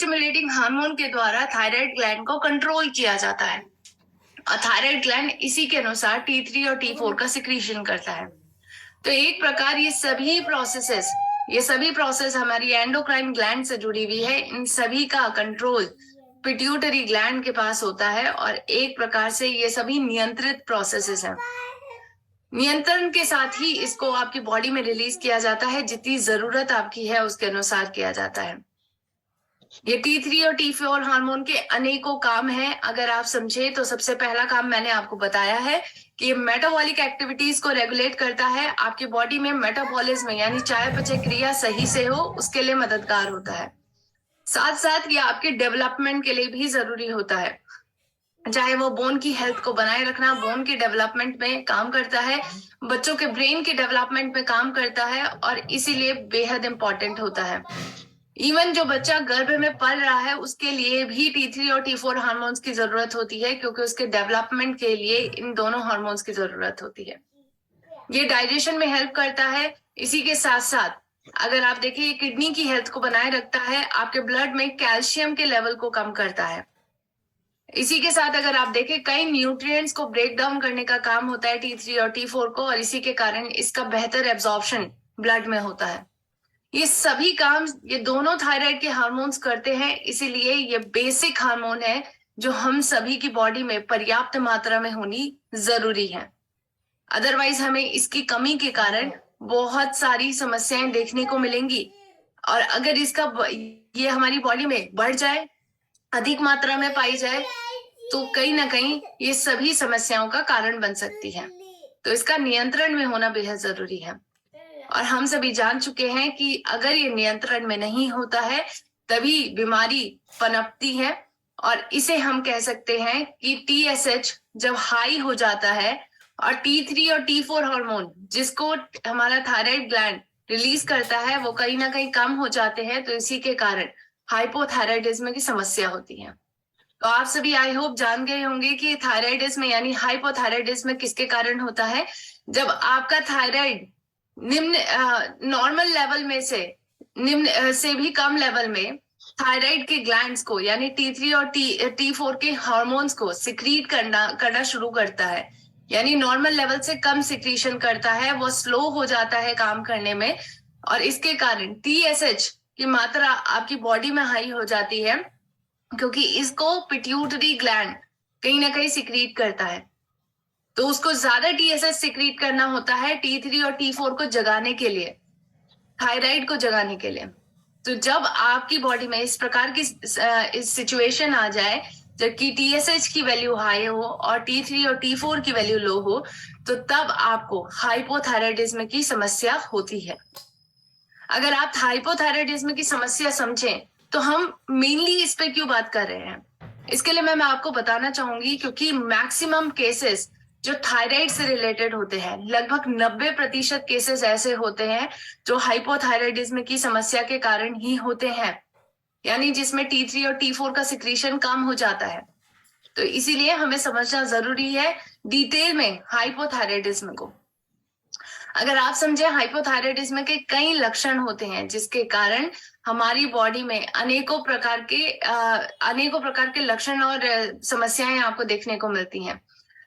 Stimulating hormone के द्वारा thyroid gland को कंट्रोल किया जाता है और थायराइड ग्लैंड इसी के अनुसार T3 और T4 का सिक्रीशन करता है। तो एक प्रकार ये सभी प्रोसेस हमारी एंडोक्राइन ग्लैंड से जुड़ी हुई है। इन सभी का कंट्रोल पिट्यूटरी ग्लैंड के पास होता है और एक प्रकार से ये सभी नियंत्रित प्रोसेसेस हैं। नियंत्रण के साथ ही इसको आपकी बॉडी में रिलीज किया जाता है, जितनी जरूरत आपकी है उसके अनुसार किया जाता है। ये T3 और T4 हार्मोन के अनेकों काम हैं। अगर आप समझे तो सबसे पहला काम मैंने आपको बताया है कि ये मेटाबॉलिक एक्टिविटीज को रेगुलेट करता है। आपकी बॉडी में मेटाबॉलिज्म यानी चयापचय क्रिया सही से हो उसके लिए मददगार होता है। साथ साथ ये आपके डेवलपमेंट के लिए भी जरूरी होता है, चाहे वो बोन की हेल्थ को बनाए रखना, बोन के डेवलपमेंट में काम करता है, बच्चों के ब्रेन के डेवलपमेंट में काम करता है और इसीलिए बेहद इंपॉर्टेंट होता है। इवन जो बच्चा गर्भ में पल रहा है उसके लिए भी T3 और T4 हार्मोन्स की जरूरत होती है, क्योंकि उसके डेवलपमेंट के लिए इन दोनों हार्मोन्स की जरूरत होती है। ये डाइजेशन में हेल्प करता है। इसी के साथ साथ अगर आप देखिए ये किडनी की हेल्थ को बनाए रखता है, आपके ब्लड में कैल्शियम के लेवल को कम करता है। इसी के साथ अगर आप देखें कई न्यूट्रिएंट्स को ब्रेक डाउन करने का काम होता है T3 और T4 को, और इसी के कारण इसका बेहतर एब्जॉर्प्शन ब्लड में होता है। ये सभी काम ये दोनों थायराइड के हार्मोन्स करते हैं, इसीलिए ये बेसिक हार्मोन है जो हम सभी की बॉडी में पर्याप्त मात्रा में होनी जरूरी है। अदरवाइज हमें इसकी कमी के कारण बहुत सारी समस्याएं देखने को मिलेंगी, और अगर ये हमारी बॉडी में बढ़ जाए, अधिक मात्रा में पाई जाए, तो कहीं ना कहीं ये सभी समस्याओं का कारण बन सकती है। तो इसका नियंत्रण में होना बेहद जरूरी है। और हम सभी जान चुके हैं कि अगर ये नियंत्रण में नहीं होता है तभी बीमारी पनपती है, और इसे हम कह सकते हैं कि TSH जब हाई हो जाता है और T3 और T4 हार्मोन जिसको हमारा थायराइड ग्लैंड रिलीज करता है वो कहीं ना कहीं कम हो जाते हैं, तो इसी के कारण हाइपोथायराइडिज्म की समस्या होती है। तो आप सभी आई होप जान गए होंगे कि थायराइडिज्म यानी हाइपोथायराइडिज्म किसके कारण होता है। जब आपका थायराइड नॉर्मल लेवल में से निम्न से भी कम लेवल में थायराइड के ग्लैंड्स को यानी T3 और T4 के हार्मोन्स को सिक्रीट करना शुरू करता है, यानी नॉर्मल लेवल से कम सिक्रीशन करता है, वो स्लो हो जाता है काम करने में, और इसके कारण TSH की मात्रा आपकी बॉडी में हाई हो जाती है, क्योंकि इसको पिट्यूटरी ग्लैंड कहीं ना कहीं सिक्रीट करता है। तो उसको ज्यादा TSH सिक्रीट करना होता है T3 और T4 को जगाने के लिए, थायराइड को जगाने के लिए। तो जब आपकी बॉडी में इस प्रकार की इस सिचुएशन आ जाए जबकि TSH की वैल्यू हाई हो और T3 और T4 की वैल्यू लो हो, तो तब आपको हाइपोथायराइडिज्म की समस्या होती है। अगर आप हाइपोथायराइडिज्म की समस्या समझें तो हम मेनली इस पे क्यों बात कर रहे हैं, इसके लिए मैं आपको बताना चाहूंगी, क्योंकि मैक्सिमम केसेस जो थायराइड से रिलेटेड होते हैं, लगभग 90% केसेस ऐसे होते हैं जो हाइपोथायराइडिज्म की समस्या के कारण ही होते हैं, यानी जिसमें T3 और T4 का सिक्रीशन कम हो जाता है। तो इसीलिए हमें समझना जरूरी है डिटेल में हाइपोथायराइडिज्म को। अगर आप समझे, हाइपोथायराइडिज्म के कई लक्षण होते हैं जिसके कारण हमारी बॉडी में अनेकों प्रकार के लक्षण और समस्याएं आपको देखने को मिलती हैं।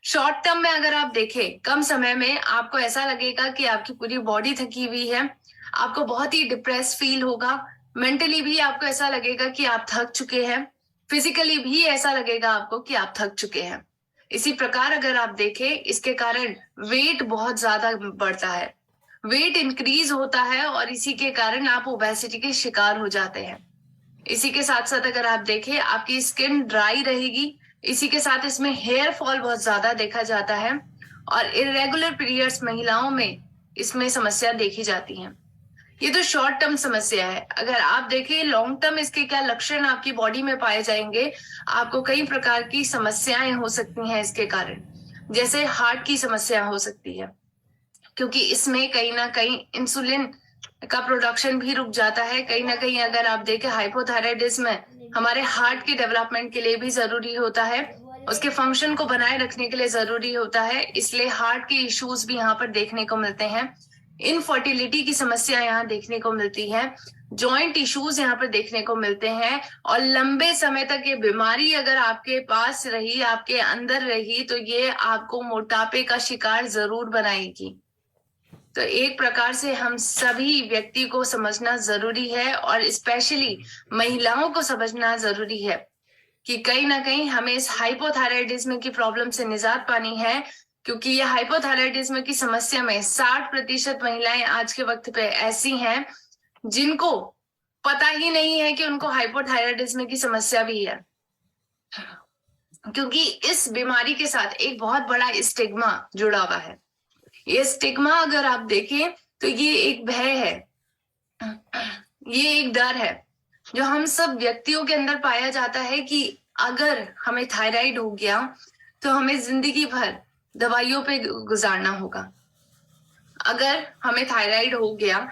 शॉर्ट टर्म में अगर आप देखें, कम समय में आपको ऐसा लगेगा कि आपकी पूरी बॉडी थकी हुई है, आपको बहुत ही डिप्रेस फील होगा, मेंटली भी आपको ऐसा लगेगा कि आप थक चुके हैं, फिजिकली भी ऐसा लगेगा आपको कि आप थक चुके हैं। इसी प्रकार अगर आप देखें, इसके कारण वेट बहुत ज्यादा बढ़ता है, वेट इंक्रीज होता है, और इसी के कारण आप ओबेसिटी के शिकार हो जाते हैं। इसी के साथ साथ अगर आप देखें, आपकी स्किन ड्राई रहेगी, इसी के साथ इसमें हेयर फॉल बहुत ज्यादा देखा जाता है, और इरेगुलर पीरियड्स महिलाओं में इसमें समस्या देखी जाती है। ये तो शॉर्ट टर्म समस्या है। अगर आप देखें लॉन्ग टर्म इसके क्या लक्षण आपकी बॉडी में पाए जाएंगे, आपको कई प्रकार की समस्याएं हो सकती हैं इसके कारण, जैसे हार्ट की समस्या हो सकती है, क्योंकि इसमें कहीं ना कहीं इंसुलिन का प्रोडक्शन भी रुक जाता है। कहीं ना कहीं अगर आप देखें, हाइपोथायराइडिज्म हमारे हार्ट के डेवलपमेंट के लिए भी जरूरी होता है, उसके फंक्शन को बनाए रखने के लिए जरूरी होता है, इसलिए हार्ट के इश्यूज भी यहाँ पर देखने को मिलते हैं। इनफर्टिलिटी की समस्या यहाँ देखने को मिलती है। जॉइंट इश्यूज यहाँ पर देखने को मिलते हैं, और लंबे समय तक ये बीमारी अगर आपके पास रही, आपके अंदर रही, तो ये आपको मोटापे का शिकार जरूर बनाएगी। तो एक प्रकार से हम सभी व्यक्ति को समझना जरूरी है, और स्पेशली महिलाओं को समझना जरूरी है कि कहीं ना कहीं हमें इस हाइपोथायराइडिज्म की प्रॉब्लम से निजात पानी है, क्योंकि ये हाइपोथायराइडिज्म की समस्या में 60% महिलाएं आज के वक्त पे ऐसी हैं जिनको पता ही नहीं है कि उनको हाइपोथायराइडिज्म की समस्या भी है, क्योंकि इस बीमारी के साथ एक बहुत बड़ा स्टिग्मा जुड़ा हुआ है। ये स्टिग्मा अगर आप देखें तो ये एक भय है, ये एक डर है जो हम सब व्यक्तियों के अंदर पाया जाता है कि अगर हमें थायराइड हो गया तो हमें जिंदगी भर दवाइयों पे गुजारना होगा। अगर हमें थायराइड हो गया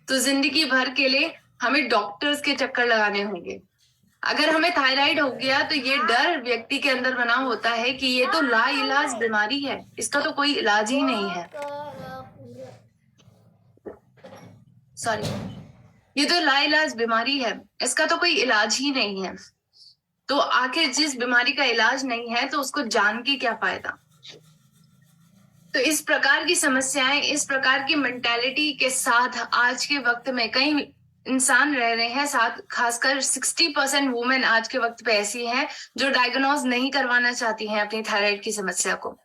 तो जिंदगी भर के लिए हमें डॉक्टर्स के चक्कर लगाने होंगे। अगर हमें थायराइड हो गया तो ये डर व्यक्ति के अंदर बना होता है कि ये तो लाइलाज बीमारी है, इसका तो कोई इलाज ही नहीं है। सॉरी, ये तो लाइलाज बीमारी है, इसका तो कोई इलाज ही नहीं है। तो आखिर जिस बीमारी का इलाज नहीं है तो उसको जान के क्या फायदा। तो इस प्रकार की समस्याएं, इस प्रकार की मेंटालिटी के साथ आज के वक्त में कई इंसान रह रहे हैं। साथ खासकर 60% वुमेन आज के वक्त पे ऐसी हैं जो डायग्नोज नहीं करवाना चाहती हैं अपनी थायराइड की समस्या को।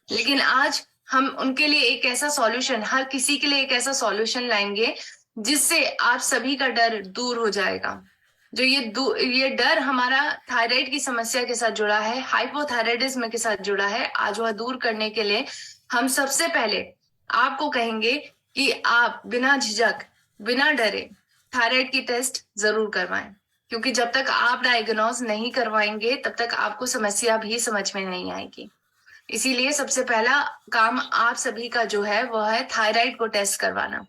लेकिन आज हम उनके लिए एक ऐसा सॉल्यूशन, हर किसी के लिए एक ऐसा सॉल्यूशन लाएंगे जिससे आप सभी का डर दूर हो जाएगा। जो ये डर हमारा थायराइड की समस्या के साथ जुड़ा है, हाइपोथायराइडिज्म के साथ जुड़ा है, आज वह दूर करने के लिए हम सबसे पहले आपको कहेंगे कि आप बिना झिझक, बिना डरे थायराइड की टेस्ट जरूर करवाएं, क्योंकि जब तक आप डायग्नोज नहीं करवाएंगे तब तक आपको समस्या भी समझ में नहीं आएगी। इसीलिए सबसे पहला काम आप सभी का जो है वह है थायराइड को टेस्ट करवाना।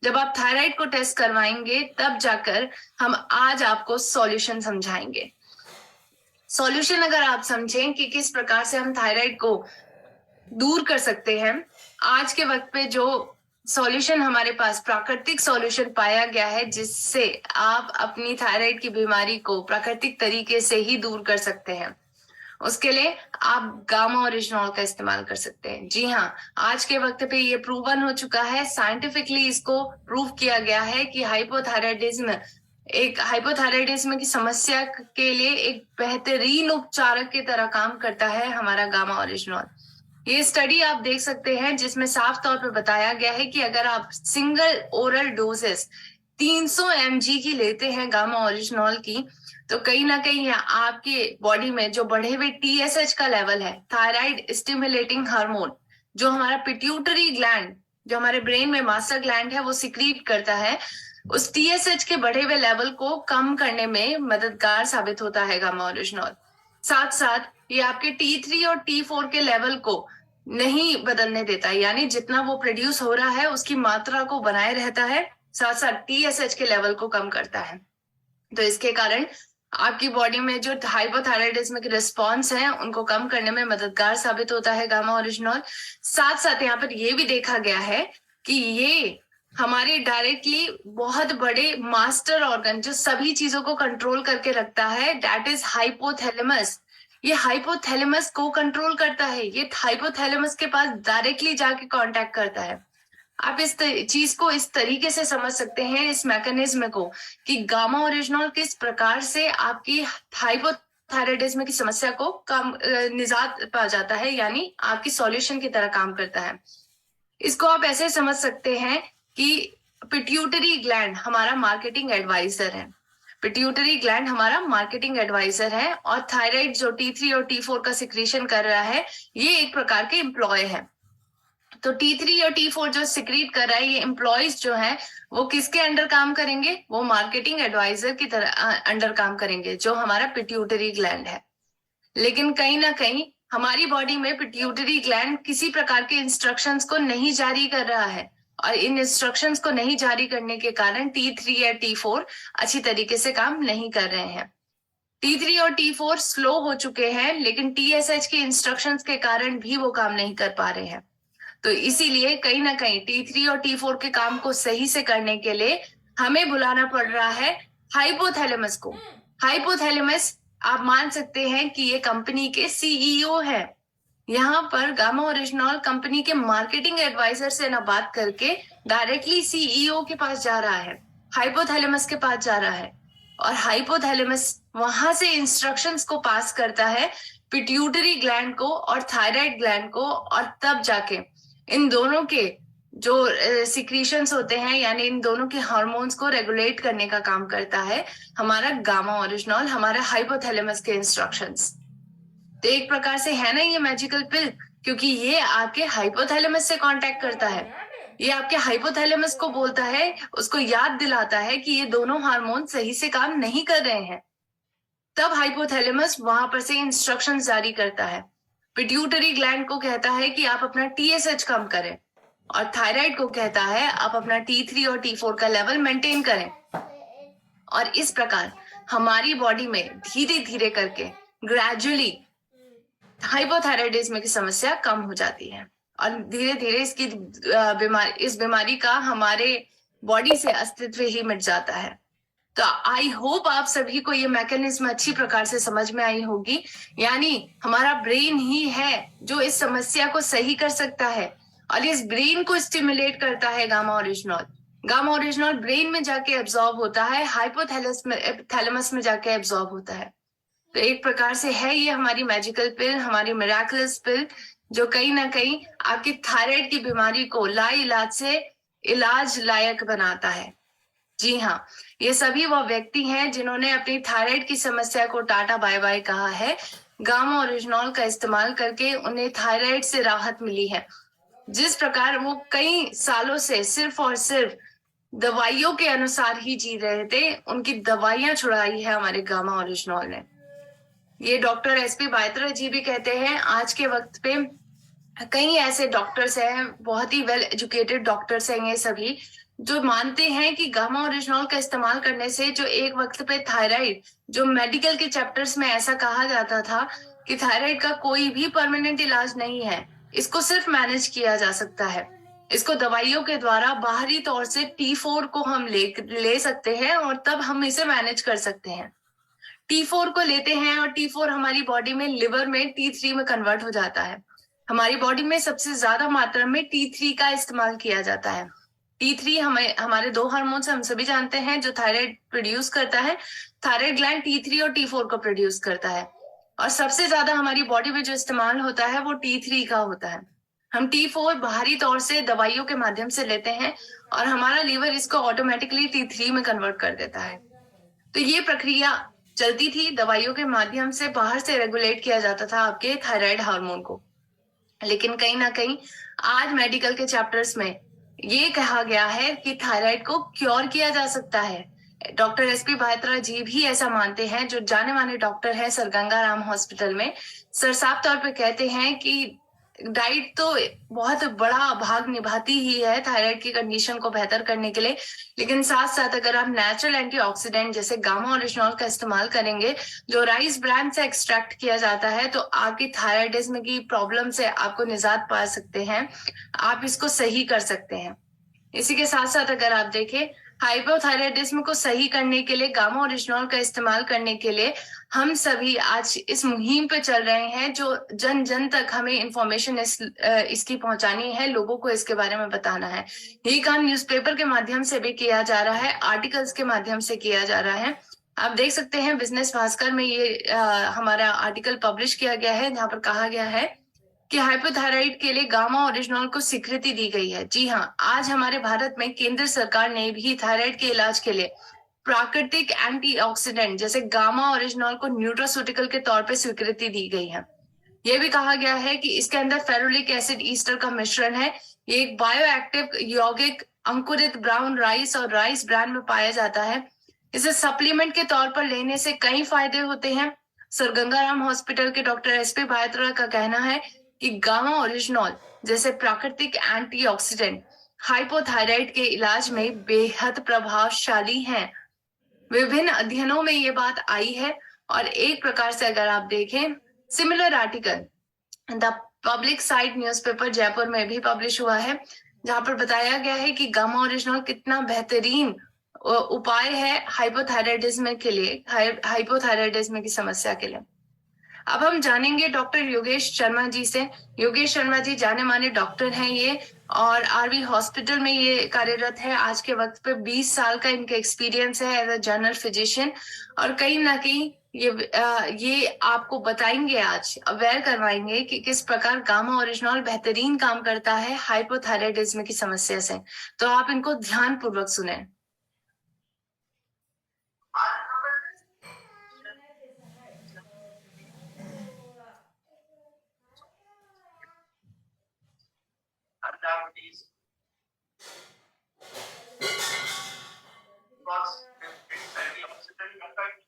जब आप थायराइड को टेस्ट करवाएंगे तब जाकर हम आज आपको सॉल्यूशन समझाएंगे। सॉल्यूशन अगर आप समझें कि किस प्रकार से हम थायराइड को दूर कर सकते हैं, आज के वक्त पे जो सॉल्यूशन हमारे पास प्राकृतिक सॉल्यूशन पाया गया है जिससे आप अपनी थायराइड की बीमारी को प्राकृतिक तरीके से ही दूर कर सकते हैं, उसके लिए आप गामा ओरिजिनॉल का इस्तेमाल कर सकते हैं। जी हाँ, आज के वक्त पे ये प्रूवन हो चुका है, साइंटिफिकली इसको प्रूव किया गया है कि हाइपोथायराइडिज्म की समस्या के लिए एक बेहतरीन उपचारक की तरह काम करता है हमारा गामा ओरिजिनॉल। ये स्टडी आप देख सकते हैं जिसमें साफ तौर पर बताया गया है कि अगर आप सिंगल ओरल डोजेस 300 mg की लेते हैं गामा ओरिजिनॉल की, तो कहीं ना कहीं आपके बॉडी में जो बढ़े हुए TSH का लेवल है, थायराइड स्टिमुलेटिंग हार्मोन, जो हमारा पिट्यूटरी ग्लैंड, जो हमारे ब्रेन में मास्टर ग्लैंड है, वो सिक्रीट करता है, उस TSH के बढ़े हुए लेवल को कम करने में मददगार साबित होता है गामा ओरिजिनॉल। साथ साथ ये आपके T3 और T4 के लेवल को नहीं बदलने देता, यानी जितना वो प्रोड्यूस हो रहा है उसकी मात्रा को बनाए रहता है, साथ साथ TSH के लेवल को कम करता है। तो इसके कारण आपकी बॉडी में जो हाइपोथायराइडिज्म के रिस्पॉन्स हैं उनको कम करने में मददगार साबित होता है गामा ओरिजिनॉल। साथ साथ यहाँ पर ये भी देखा गया है कि ये हमारे डायरेक्टली बहुत बड़े मास्टर ऑर्गन जो सभी चीजों को कंट्रोल करके रखता है, दैट इज हाइपोथैलेमस। ये हाइपोथैलेमस को कंट्रोल करता है, ये हाइपोथैलेमस के पास डायरेक्टली जाके कांटेक्ट करता है। आप इस चीज को इस तरीके से समझ सकते हैं, इस मैकेनिज्म को, कि गामा ओरिजिनॉल किस प्रकार से आपकी हाइपोथायराइडिज्म की समस्या को कम निजात पा जाता है, यानी आपकी सॉल्यूशन की तरह काम करता है। इसको आप ऐसे समझ सकते हैं कि पिट्यूटरी ग्लैंड हमारा मार्केटिंग एडवाइजर है, पिट्यूटरी ग्लैंड हमारा मार्केटिंग एडवाइजर है, और थायराइड जो T3 और T4 का सिक्रीशन कर रहा है ये एक प्रकार के एम्प्लॉय है। तो T3 और T4 जो सिक्रीट कर रहा है, ये एम्प्लॉयज जो है वो किसके अंडर काम करेंगे? वो मार्केटिंग एडवाइजर की तरह अंडर काम करेंगे, जो हमारा पिट्यूटरी ग्लैंड है। लेकिन कहीं ना कहीं हमारी बॉडी में पिट्यूटरी ग्लैंड किसी प्रकार के इंस्ट्रक्शंस को नहीं जारी कर रहा है, और इन इंस्ट्रक्शंस को नहीं जारी करने के कारण T3 या T4 अच्छी तरीके से काम नहीं कर रहे हैं। T3 और T4 स्लो हो चुके हैं, लेकिन TSH के इंस्ट्रक्शंस के कारण भी वो काम नहीं कर पा रहे हैं। तो इसीलिए कहीं ना कहीं T3 और T4 के काम को सही से करने के लिए हमें बुलाना पड़ रहा है हाइपोथैलेमस को। हाइपोथैलेमस आप मान सकते हैं कि ये कंपनी के सीईओ है। यहाँ पर गामा ओरिजिनॉल कंपनी के मार्केटिंग एडवाइजर से ना बात करके डायरेक्टली सीईओ के पास जा रहा है, हाइपोथैलेमस के पास जा रहा है, और हाइपोथैलेमस वहां से इंस्ट्रक्शंस को पास करता है पिट्यूटरी ग्लैंड को और थायराइड ग्लैंड को, और तब जाके इन दोनों के जो सिक्रीशंस होते हैं, यानी इन दोनों के हार्मोन्स को रेगुलेट करने का काम करता है हमारा गामा ओरिजिनॉल, हमारा हाइपोथैलेमस के इंस्ट्रक्शंस। तो एक प्रकार से है ना ये मैजिकल पिल, क्योंकि ये आपके हाइपोथैलेमस से कांटेक्ट करता है, ये आपके हाइपोथैलेमस को बोलता है, उसको याद दिलाता है कि ये दोनों हार्मोन सही से काम नहीं कर रहे हैं। तब हाइपोथैलेमस वहां पर से इंस्ट्रक्शंस जारी करता है, पिट्यूटरी ग्लैंड को कहता है कि आप अपना TSH कम करें, और थायराइड को कहता है आप अपना T3 और T4 का लेवल मेंटेन करें। और इस प्रकार हमारी बॉडी में धीरे धीरे करके ग्रेजुअली हाइपोथायराइडिज्म की समस्या कम हो जाती है, और धीरे धीरे इसकी इस बीमारी का हमारे बॉडी से अस्तित्व ही मिट जाता है। तो आई होप आप सभी को ये मैकेनिज्म अच्छी प्रकार से समझ में आई होगी। यानी हमारा ब्रेन ही है जो इस समस्या को सही कर सकता है, और इस ब्रेन को स्टिमुलेट करता है gamma oryzanol. Gamma oryzanol brain में जाके एब्जॉर्ब होता है, हाइपोथैलेमस में जाके एब्जॉर्ब होता है। तो एक प्रकार से है ये हमारी मैजिकल पिल, हमारी मिराकुलस पिल, जो कहीं ना कहीं आपकी थायराइड की बीमारी को लाइलाज से इलाज लायक बनाता है। जी हाँ, ये सभी वह व्यक्ति हैं जिन्होंने अपनी थायराइड की समस्या को टाटा बाय बाय कहा है। गामा ओरिजिनॉल का इस्तेमाल करके उन्हें थायराइड से राहत मिली है। जिस प्रकार वो कई सालों से सिर्फ और सिर्फ दवाइयों के अनुसार ही जी रहे थे, उनकी दवाइयां छुड़ाई है हमारे गामा ओरिजिनॉल ने। ये डॉक्टर SP बायत्रा जी भी कहते हैं, आज के वक्त पे कई ऐसे डॉक्टर्स हैं, बहुत ही वेल एजुकेटेड डॉक्टर्स हैं ये सभी, जो मानते हैं कि गामा ओरिजिनॉल का इस्तेमाल करने से जो एक वक्त पे थायराइड, जो मेडिकल के चैप्टर्स में ऐसा कहा जाता था कि थायराइड का कोई भी परमानेंट इलाज नहीं है, इसको सिर्फ मैनेज किया जा सकता है, इसको दवाइयों के द्वारा बाहरी तौर से T4 को हम ले सकते हैं और तब हम इसे मैनेज कर सकते हैं। T4 को लेते हैं और T4 हमारी बॉडी में लिवर में T3 में कन्वर्ट हो जाता है। हमारी बॉडी में सबसे ज्यादा मात्रा में T3 का इस्तेमाल किया जाता है। T3 हमारे दो हार्मोन्स हम सभी जानते हैं जो थायराइड प्रोड्यूस करता है। थायराइड ग्लैंड T3 और T4 को प्रोड्यूस करता है, और सबसे ज्यादा हमारी बॉडी में जो इस्तेमाल होता है वो T3 का होता है। हम T4 बाहरी तौर से दवाइयों के माध्यम से लेते हैं, और हमारा लीवर इसको ऑटोमेटिकली T3 में कन्वर्ट कर देता है। तो ये प्रक्रिया चलती थी, दवाइयों के माध्यम से बाहर से रेगुलेट किया जाता था आपके थायराइड हार्मोन को। लेकिन कहीं ना कहीं आज मेडिकल के चैप्टर्स में ये कहा गया है कि थायराइड को क्योर किया जा सकता है। डॉक्टर SP बायत्रा जी भी ऐसा मानते हैं, जो जाने माने डॉक्टर हैं सर गंगाराम हॉस्पिटल में। सर साफ तौर पे कहते हैं कि डाइट तो बहुत बड़ा भाग निभाती ही है थायराइड की कंडीशन को बेहतर करने के लिए, लेकिन साथ साथ अगर आप नेचुरल एंटीऑक्सीडेंट जैसे गामा ओरिजिनॉल का इस्तेमाल करेंगे, जो राइस ब्रांड से एक्सट्रैक्ट किया जाता है, तो आपकी थायराइडिज्म की प्रॉब्लम से आपको निजात पा सकते हैं, आप इसको सही कर सकते हैं। इसी के साथ साथ अगर आप देखें, हाइपोथायराइडिज्म को सही करने के लिए, गामा ओरिजिनॉल का इस्तेमाल करने के लिए हम सभी आज इस मुहिम पे चल रहे हैं, जो जन जन तक हमें इंफॉर्मेशन इसकी पहुंचानी है, लोगों को इसके बारे में बताना है। यही काम न्यूज़पेपर के माध्यम से भी किया जा रहा है, आर्टिकल्स के माध्यम से किया जा रहा है। आप देख सकते हैं बिजनेस भास्कर में ये हमारा आर्टिकल पब्लिश किया गया है, जहाँ पर कहा गया है कि हाइपोथायराइड के लिए गामा ओरिजिनॉल को स्वीकृति दी गई है। जी हाँ, आज हमारे भारत में केंद्र सरकार ने भी थायराइड के इलाज के लिए प्राकृतिक एंटीऑक्सीडेंट जैसे गामा ओरिजिनॉल को न्यूट्रास्यूटिकल के तौर पे स्वीकृति दी गई है। यह भी कहा गया है कि इसके अंदर फेरुलिक एसिड ईस्टर का मिश्रण है। ये एक बायोएक्टिव यौगिक अंकुरित ब्राउन राइस और राइस ब्रांड में पाया जाता है। इसे सप्लीमेंट के तौर पर लेने से कई फायदे होते हैं। सर गंगाराम हॉस्पिटल के डॉक्टर SP बायत्रा का कहना है कि गामा ओरिजिनॉल जैसे प्राकृतिक एंटीऑक्सीडेंट हाइपोथायराइड के इलाज में बेहद प्रभावशाली हैं। विभिन्न अध्ययनों में ये बात आई है, और एक प्रकार से अगर आप देखें, similar article the public site newspaper Jaipur में भी पब्लिश हुआ है, जहां पर बताया गया है कि गामा ओरिजिनॉल कितना बेहतरीन उपाय है हाइपोथायराइडिज्म के लिए, हाइपोथायराइडिज्म की समस्या के लिए। अब हम जानेंगे डॉक्टर योगेश शर्मा जी से। योगेश शर्मा जी जाने माने डॉक्टर हैं ये, और आरवी हॉस्पिटल में ये कार्यरत है। आज के वक्त पे 20 साल का इनका एक्सपीरियंस है एज अ जनरल फिजिशियन, और कहीं ना कहीं ये आपको बताएंगे, आज अवेयर करवाएंगे कि किस प्रकार गामा ओरिजिनॉल बेहतरीन काम करता है हाइपोथायराइडिज्म की समस्या से। तो आप इनको ध्यान पूर्वक सुने। diabetes, because it's antioxidant effect,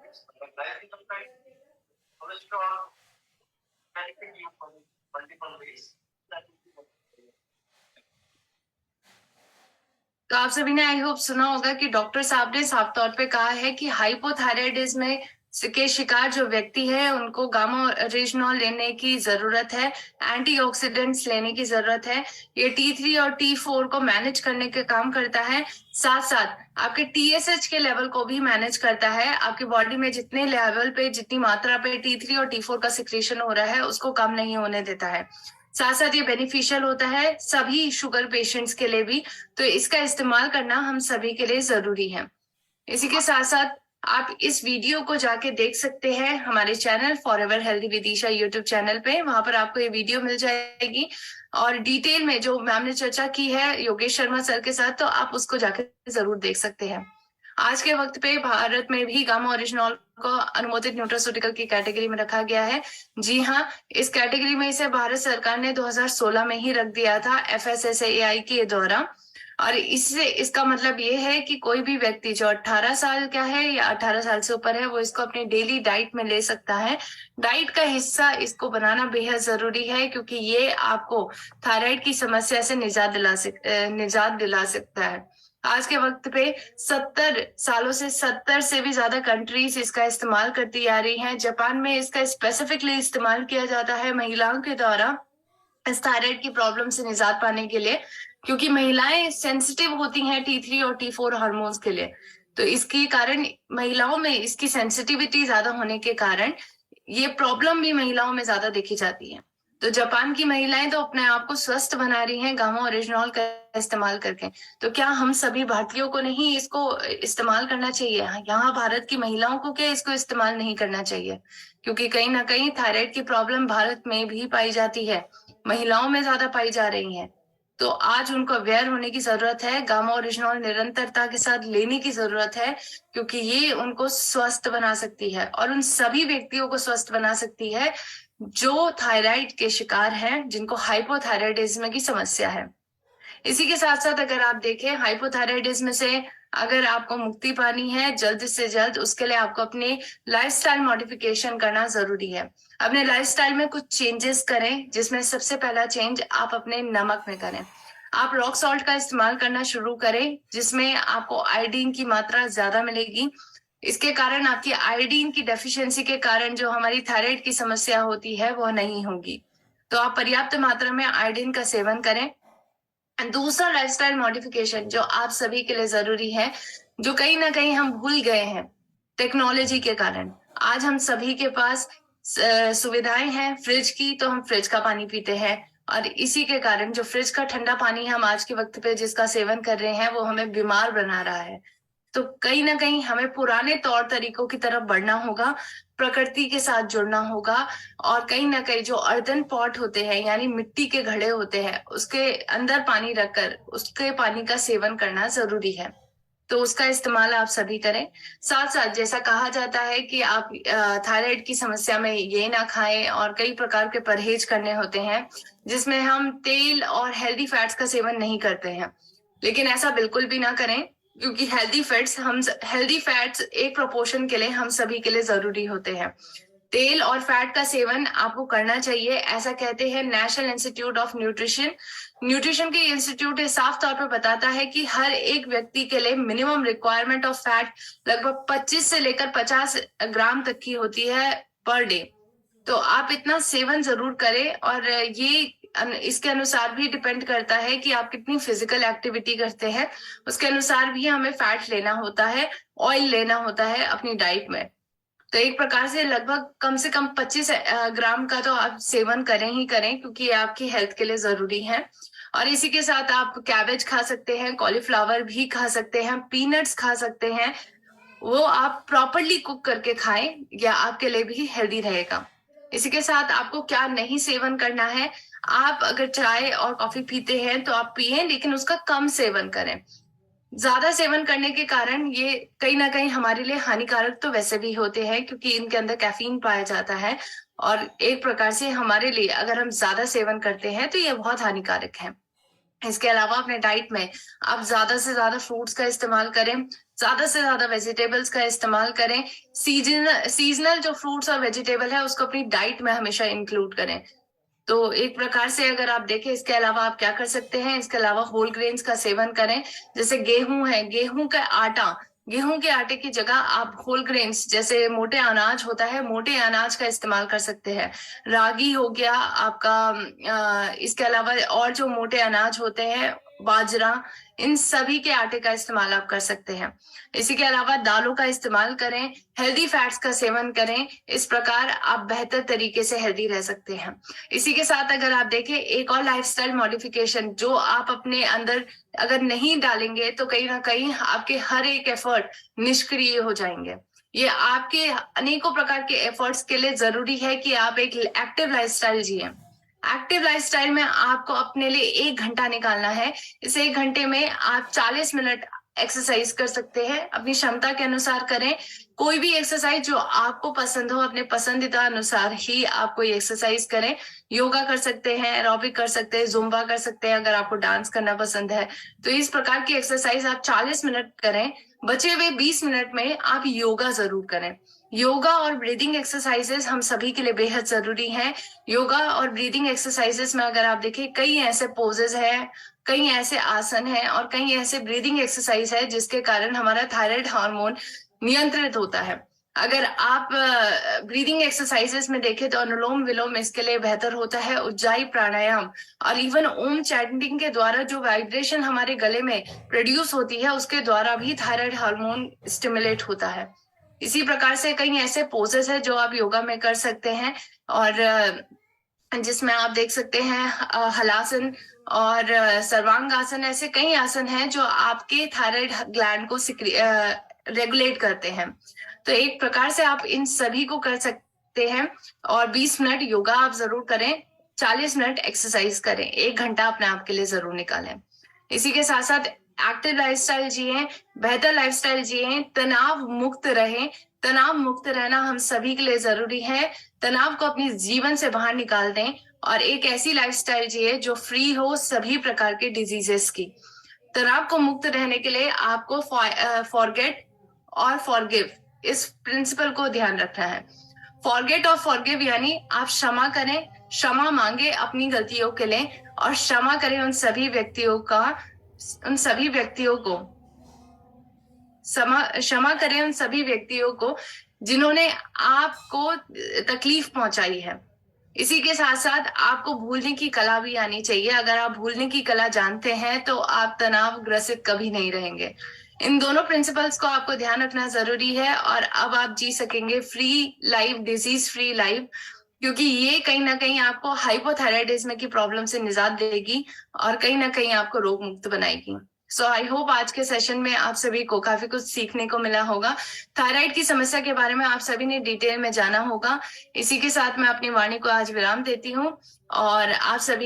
it's anti-diabetic effect, cholesterol, benefit you from multiple ways. तो आप सभी ने आई होप सुना होगा कि डॉक्टर साहब ने साफ तौर पे कहा है कि हाइपोथायराइडिज्म के शिकार जो व्यक्ति है उनको गामा ओरिजिनॉल लेने की जरूरत है, एंटीऑक्सीडेंट्स लेने की जरूरत है। ये T3 और T4 को मैनेज करने का काम करता है, साथ साथ आपके TSH के लेवल को भी मैनेज करता है। आपकी बॉडी में जितने लेवल पे, जितनी मात्रा पे T3 और T4 का सिक्रेशन हो रहा है उसको कम नहीं होने देता है। साथ साथ ये बेनिफिशियल होता है सभी शुगर पेशेंट्स के लिए भी, तो इसका इस्तेमाल करना हम सभी के लिए जरूरी है। इसी के साथ साथ आप इस वीडियो को जाके देख सकते हैं हमारे channel forever healthy Vidisha YouTube channel पे। वहां पर आपको ये वीडियो मिल जाएगी, और डिटेल में जो मैम ने चर्चा की है योगेश शर्मा सर के साथ, तो आप उसको जाके जरूर देख सकते हैं। आज के वक्त पे भारत में भी गामा ओरिजिनॉल को अनुमोदित न्यूट्रास्यूटिकल की कैटेगरी में रखा गया है। जी हाँ, इस कैटेगरी में इसे भारत सरकार ने 2016 में ही रख दिया था FSSAI के द्वारा। और इससे इसका मतलब ये है कि कोई भी व्यक्ति जो 18 साल का है या 18 साल से ऊपर है वो इसको अपनी डेली डाइट में ले सकता है। डाइट का हिस्सा इसको बनाना बेहद जरूरी है, क्योंकि ये आपको थायराइड की समस्या से निजात दिला सकता है। आज के वक्त पे 70 सालों से 70 से भी ज्यादा कंट्रीज इसका इस्तेमाल करती आ रही हैं। जापान में इसका स्पेसिफिकली इस्तेमाल किया जाता है महिलाओं के द्वारा इस थायराइड की प्रॉब्लम से निजात पाने के लिए, क्योंकि महिलाएं सेंसिटिव होती हैं T3 और T4 हार्मोन्स के लिए। तो इसके कारण महिलाओं में इसकी सेंसिटिविटी ज्यादा होने के कारण ये प्रॉब्लम भी महिलाओं में ज्यादा देखी जाती है। तो जापान की महिलाएं तो अपने आप को स्वस्थ बना रही हैं गामा ओरिजिनॉल का इस्तेमाल करके। तो क्या हम सभी भारतीयों को नहीं इसको इस्तेमाल करना चाहिए? यहाँ भारत की महिलाओं को क्या इसको इस्तेमाल नहीं करना चाहिए? क्योंकि कहीं ना कहीं थायराइड की प्रॉब्लम भारत में भी पाई जाती है, महिलाओं में ज्यादा पाई जा रही है। तो आज उनको अवेयर होने की जरूरत है, गामा ओरिजिनॉल निरंतरता के साथ लेने की जरूरत है, क्योंकि ये उनको स्वस्थ बना सकती है और उन सभी व्यक्तियों को स्वस्थ बना सकती है जो थायराइड के शिकार हैं, जिनको हाइपोथायराइडिज्म की समस्या है। इसी के साथ साथ अगर आप देखें हाइपोथायराइडिज्म से अगर आपको मुक्ति पानी है जल्द से जल्द, उसके लिए आपको अपने लाइफस्टाइल मॉडिफिकेशन करना जरूरी है। अपने लाइफस्टाइल में कुछ चेंजेस करें, जिसमें सबसे पहला चेंज आप अपने नमक में करें। आप रॉक सॉल्ट का इस्तेमाल करना शुरू करें, जिसमें आपको आयोडीन की मात्रा ज्यादा मिलेगी। इसके कारण आपकी आयोडीन की डेफिशिएंसी के कारण जो हमारी थायराइड की समस्या होती है वह नहीं होगी। तो आप पर्याप्त मात्रा में आयोडीन का सेवन करें। दूसरा लाइफस्टाइल मॉडिफिकेशन जो आप सभी के लिए जरूरी है, जो कहीं ना कहीं हम भूल गए हैं टेक्नोलॉजी के कारण। आज हम सभी के पास सुविधाएं हैं फ्रिज की, तो हम फ्रिज का पानी पीते हैं, और इसी के कारण जो फ्रिज का ठंडा पानी हम आज के वक्त पे जिसका सेवन कर रहे हैं वो हमें बीमार बना रहा है। तो कहीं ना कहीं हमें पुराने तौर तरीकों की तरफ बढ़ना होगा, प्रकृति के साथ जुड़ना होगा, और कहीं ना कहीं जो अर्दन पॉट होते हैं यानी मिट्टी के घड़े होते हैं उसके अंदर पानी रखकर उसके पानी का सेवन करना जरूरी है। तो उसका इस्तेमाल आप सभी करें। साथ साथ जैसा कहा जाता है कि आप थायराइड की समस्या में ये ना खाएं, और कई प्रकार के परहेज करने होते हैं जिसमें हम तेल और हेल्दी फैट्स का सेवन नहीं करते हैं, लेकिन ऐसा बिल्कुल भी ना करें, क्योंकि हेल्दी फैट्स एक प्रोपोर्शन के लिए हम सभी के लिए जरूरी होते हैं। तेल और फैट का सेवन आपको करना चाहिए, ऐसा कहते हैं नेशनल इंस्टीट्यूट ऑफ न्यूट्रिशन के इंस्टीट्यूट साफ तौर पर बताता है कि हर एक व्यक्ति के लिए मिनिमम रिक्वायरमेंट ऑफ फैट लगभग 25 से लेकर 50 ग्राम तक की होती है पर डे। तो आप इतना सेवन जरूर करें, और ये इसके अनुसार भी डिपेंड करता है कि आप कितनी फिजिकल एक्टिविटी करते हैं। उसके अनुसार भी हमें फैट लेना होता है, ऑयल लेना होता है अपनी डाइट में। तो एक प्रकार से लगभग कम से कम 25 ग्राम का तो आप सेवन करें ही करें, क्योंकि ये आपकी हेल्थ के लिए जरूरी है। और इसी के साथ आप कैबेज खा सकते हैं, कॉलीफ्लावर भी खा सकते हैं, पीनट्स खा सकते हैं। वो आप प्रॉपरली कुक करके खाएं, या आपके लिए भी हेल्दी रहेगा। इसी के साथ आपको क्या नहीं सेवन करना है, आप अगर चाय और कॉफी पीते हैं तो आप पिए, लेकिन उसका कम सेवन करें। ज्यादा सेवन करने के कारण ये कहीं ना कहीं हमारे लिए हानिकारक तो वैसे भी होते हैं, क्योंकि इनके अंदर कैफीन पाया जाता है, और एक प्रकार से हमारे लिए अगर हम ज्यादा सेवन करते हैं तो ये बहुत हानिकारक है। इसके अलावा अपने डाइट में आप ज्यादा से ज्यादा फ्रूट्स का इस्तेमाल करें, ज्यादा से ज्यादा वेजिटेबल्स का इस्तेमाल करें। सीजनल जो फ्रूट्स और वेजिटेबल है उसको अपनी डाइट में हमेशा इंक्लूड करें। तो एक प्रकार से अगर आप देखें, इसके अलावा आप क्या कर सकते हैं, इसके अलावा होल ग्रेन्स का सेवन करें। जैसे गेहूं है, गेहूं का आटा, गेहूं के आटे की जगह आप होल ग्रेन्स जैसे मोटे अनाज होता है, मोटे अनाज का इस्तेमाल कर सकते हैं। रागी हो गया आपका, इसके अलावा और जो मोटे अनाज होते हैं, बाजरा, इन सभी के आटे का इस्तेमाल आप कर सकते हैं। इसी के अलावा दालों का इस्तेमाल करें, हेल्दी फैट्स का सेवन करें। इस प्रकार आप बेहतर तरीके से हेल्दी रह सकते हैं। इसी के साथ अगर आप देखें, एक और लाइफस्टाइल मॉडिफिकेशन जो आप अपने अंदर अगर नहीं डालेंगे तो कहीं ना कहीं आपके हर एक एफर्ट निष्क्रिय हो जाएंगे। ये आपके अनेकों प्रकार के एफर्ट्स के लिए जरूरी है कि आप एक एक्टिव लाइफस्टाइल जिए। एक्टिव लाइफस्टाइल में आपको अपने लिए 1 घंटा निकालना है। इस 1 घंटे में आप 40 मिनट एक्सरसाइज कर सकते हैं, अपनी क्षमता के अनुसार करें। कोई भी एक्सरसाइज जो आपको पसंद हो, अपने पसंदीदा अनुसार ही आप कोई एक्सरसाइज करें। योगा कर सकते हैं, एरोबिक कर सकते हैं, जुम्बा कर सकते हैं, अगर आपको डांस करना पसंद है तो इस प्रकार की एक्सरसाइज आप 40 मिनट करें। बचे हुए 20 मिनट में आप योगा जरूर करें। योगा और ब्रीदिंग एक्सरसाइजेस हम सभी के लिए बेहद जरूरी हैं। योगा और ब्रीदिंग एक्सरसाइजेस में अगर आप देखें, कई ऐसे पोजेस हैं, कई ऐसे आसन हैं और कई ऐसे ब्रीदिंग एक्सरसाइज है जिसके कारण हमारा थायराइड हार्मोन नियंत्रित होता है। अगर आप ब्रीदिंग एक्सरसाइजेस में देखें तो अनुलोम विलोम इसके लिए बेहतर होता है, उज्जाई प्राणायाम और इवन ओम चैंटिंग के द्वारा जो वाइब्रेशन हमारे गले में प्रोड्यूस होती है उसके द्वारा भी थायराइड हार्मोन स्टिमुलेट होता है। इसी प्रकार से कई ऐसे पोजेस है जो आप योगा में कर सकते हैं, और जिसमें आप देख सकते हैं हलासन और सर्वांगासन, ऐसे कई आसन हैं जो आपके थायराइड ग्लैंड को रेगुलेट करते हैं। तो एक प्रकार से आप इन सभी को कर सकते हैं, और 20 मिनट योगा आप जरूर करें, 40 मिनट एक्सरसाइज करें, 1 घंटा अपने आप के लिए जरूर निकालें। इसी के साथ साथ एक्टिव लाइफस्टाइल जिए, बेहतर लाइफस्टाइल जिए, तनाव मुक्त रहें। तनाव मुक्त रहना हम सभी के लिए जरूरी है। तनाव को अपने जीवन से बाहर निकाल दें और एक ऐसी लाइफस्टाइल जिए जो फ्री हो सभी प्रकार के डिजीजेस की। तनाव को मुक्त रहने के लिए आपको फॉरगेट और फॉरगिव, इस प्रिंसिपल को ध्यान रखना है। फॉरगेट और फॉरगिव यानी आप क्षमा करें, क्षमा मांगे अपनी गलतियों के लिए, और क्षमा करें उन सभी व्यक्तियों को क्षमा करें उन सभी व्यक्तियों को जिन्होंने आपको तकलीफ पहुंचाई है। इसी के साथ साथ आपको भूलने की कला भी आनी चाहिए। अगर आप भूलने की कला जानते हैं तो आप तनाव ग्रसित कभी नहीं रहेंगे। इन दोनों प्रिंसिपल्स को आपको ध्यान रखना जरूरी है, और अब आप जी सकेंगे free life, disease free life, क्योंकि ये कहीं ना कहीं आपको हाइपोथायराइडिज्म की प्रॉब्लम से निजात देगी और कहीं ना कहीं आपको रोग मुक्त बनाएगी। सो आई होप आज के सेशन में आप सभी को काफी कुछ सीखने को मिला होगा। थायराइड की समस्या के बारे में आप सभी ने डिटेल में जाना होगा। इसी के साथ मैं अपनी वाणी को आज विराम देती हूँ, और आप सभी